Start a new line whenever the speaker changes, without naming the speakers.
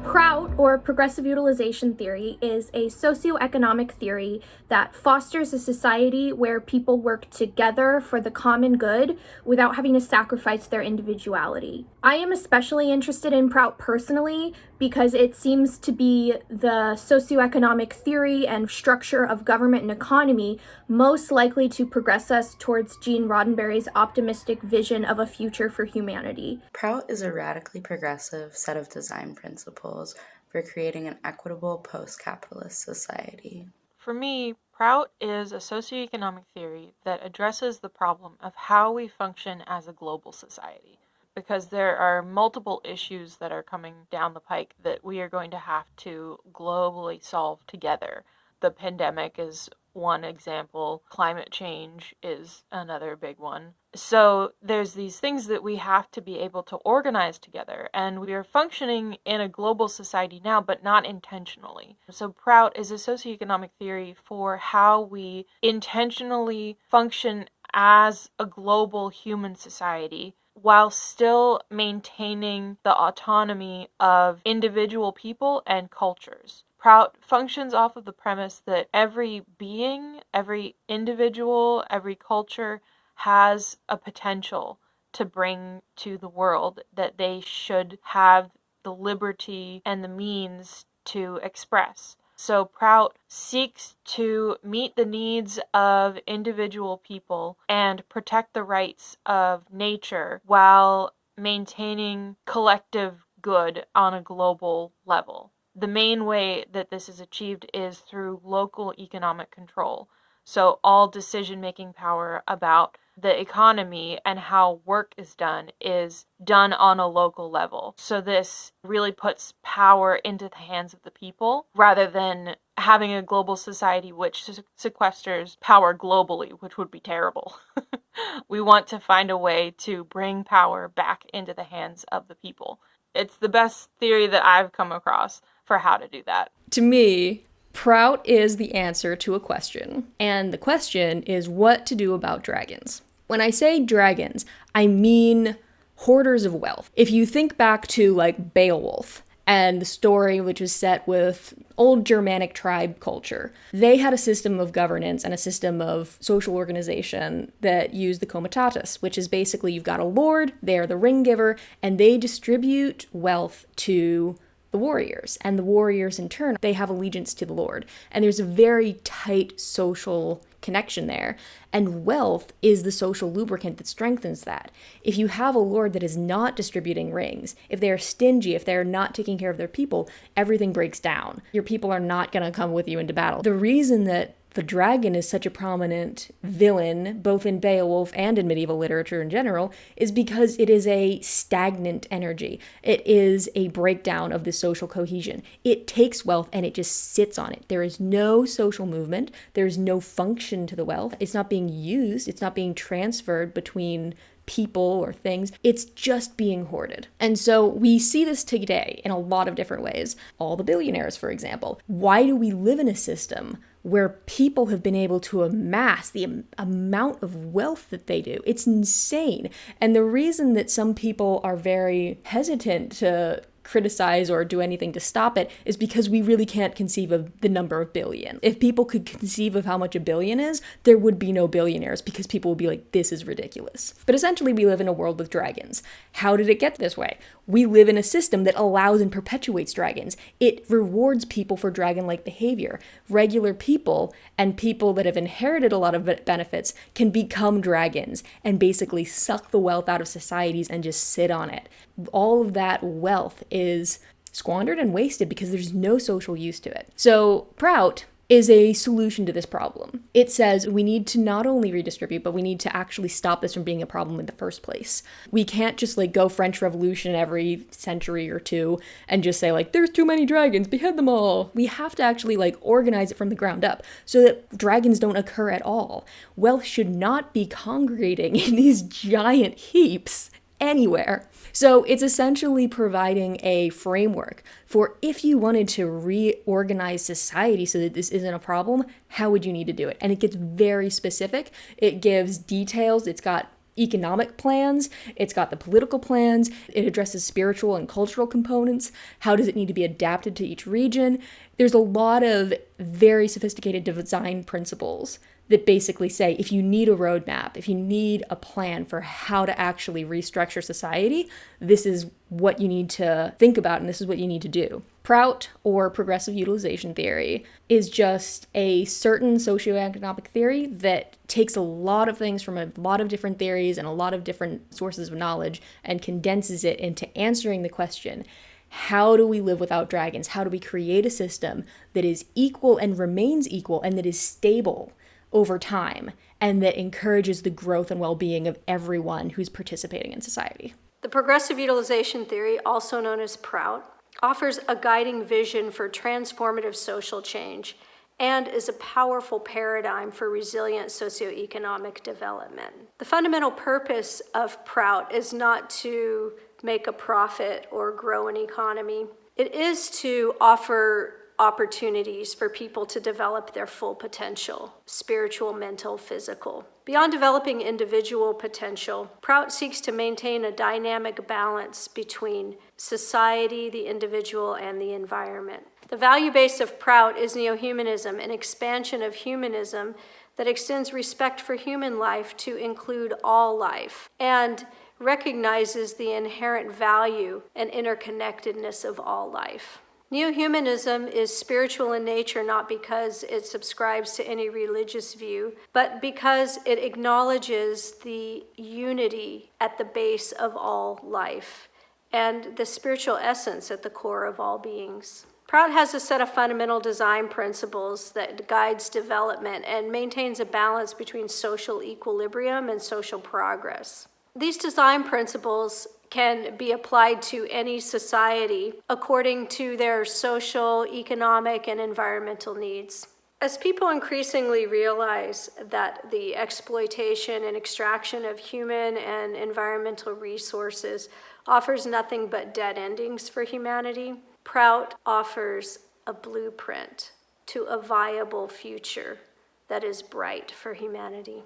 PROUT, or Progressive Utilization Theory, is a socioeconomic theory that fosters a society where people work together for the common good without having to sacrifice their individuality. I am especially interested in PROUT personally because it seems to be the socioeconomic theory and structure of government and economy most likely to progress us towards Gene Roddenberry's optimistic vision of a future for humanity.
PROUT is a radically progressive set of design principles for creating an equitable post-capitalist society.
For me, PROUT is a socioeconomic theory that addresses the problem of how we function as a global society, because there are multiple issues that are coming down the pike that we are going to have to globally solve together. The pandemic is one example. Climate change is another big one. So there's these things that we have to be able to organize together, and we are functioning in a global society now, but not intentionally. So PROUT is a socioeconomic theory for how we intentionally function as a global human society while still maintaining the autonomy of individual people and cultures. PROUT functions off of the premise that every being, every individual, every culture has a potential to bring to the world that they should have the liberty and the means to express. So PROUT seeks to meet the needs of individual people and protect the rights of nature while maintaining collective good on a global level. The main way that this is achieved is through local economic control. So all decision-making power about the economy and how work is done on a local level. So this really puts power into the hands of the people rather than having a global society which sequesters power globally, which would be terrible. We want to find a way to bring power back into the hands of the people. It's the best theory that I've come across for how to do that.
To me, PROUT is the answer to a question, and the question is what to do about dragons. When I say dragons, I mean hoarders of wealth. If you think back to like Beowulf and the story which was set with old Germanic tribe culture, they had a system of governance and a system of social organization that used the comitatus, which is basically you've got a lord, they're the ring giver, and they distribute wealth to the warriors, and the warriors in turn, they have allegiance to the lord, and there's a very tight social connection there, and wealth is the social lubricant that strengthens that. If you have a lord that is not distributing rings, if they're stingy, if they're not taking care of their people, everything breaks down. Your people are not going to come with you into battle. The reason that the dragon is such a prominent villain, both in Beowulf and in medieval literature in general, is because it is a stagnant energy. It is a breakdown of the social cohesion. It takes wealth and it just sits on it. There is no social movement. There is no function to the wealth. It's not being used. It's not being transferred between people or things. It's just being hoarded. And so we see this today in a lot of different ways. All the billionaires, for example. Why do we live in a system where people have been able to amass the amount of wealth that they do? It's insane. And the reason that some people are very hesitant to criticize or do anything to stop it is because we really can't conceive of the number of billion. If people could conceive of how much a billion is, there would be no billionaires because people would be like, this is ridiculous. But essentially we live in a world with dragons. How did it get this way? We live in a system that allows and perpetuates dragons. It rewards people for dragon-like behavior. Regular people and people that have inherited a lot of benefits can become dragons and basically suck the wealth out of societies and just sit on it. All of that wealth is squandered and wasted because there's no social use to it. So PROUT is a solution to this problem. It says we need to not only redistribute, but we need to actually stop this from being a problem in the first place. We can't just go French Revolution every century or two and just say there's too many dragons, behead them all. We have to actually organize it from the ground up so that dragons don't occur at all. Wealth should not be congregating in these giant heaps anywhere. So it's essentially providing a framework for if you wanted to reorganize society so that this isn't a problem, how would you need to do it? And it gets very specific. It gives details. It's got economic plans, it's got the political plans, it addresses spiritual and cultural components, how does it need to be adapted to each region. There's a lot of very sophisticated design principles that basically say if you need a roadmap, if you need a plan for how to actually restructure society, this is what you need to think about and this is what you need to do. PROUT, or Progressive Utilization Theory, is just a certain socioeconomic theory that takes a lot of things from a lot of different theories and a lot of different sources of knowledge and condenses it into answering the question, how do we live without dragons? How do we create a system that is equal and remains equal and that is stable over time and that encourages the growth and well-being of everyone who's participating in society?
The Progressive Utilization Theory, also known as PROUT, offers a guiding vision for transformative social change and is a powerful paradigm for resilient socioeconomic development. The fundamental purpose of PROUT is not to make a profit or grow an economy. It is to offer opportunities for people to develop their full potential, spiritual, mental, physical. Beyond developing individual potential, PROUT seeks to maintain a dynamic balance between society, the individual, and the environment. The value base of PROUT is neo-humanism, an expansion of humanism that extends respect for human life to include all life and recognizes the inherent value and interconnectedness of all life. Neo-humanism is spiritual in nature not because it subscribes to any religious view, but because it acknowledges the unity at the base of all life and the spiritual essence at the core of all beings. PROUT has a set of fundamental design principles that guides development and maintains a balance between social equilibrium and social progress. These design principles can be applied to any society according to their social, economic, and environmental needs. As people increasingly realize that the exploitation and extraction of human and environmental resources offers nothing but dead endings for humanity, PROUT offers a blueprint to a viable future that is bright for humanity.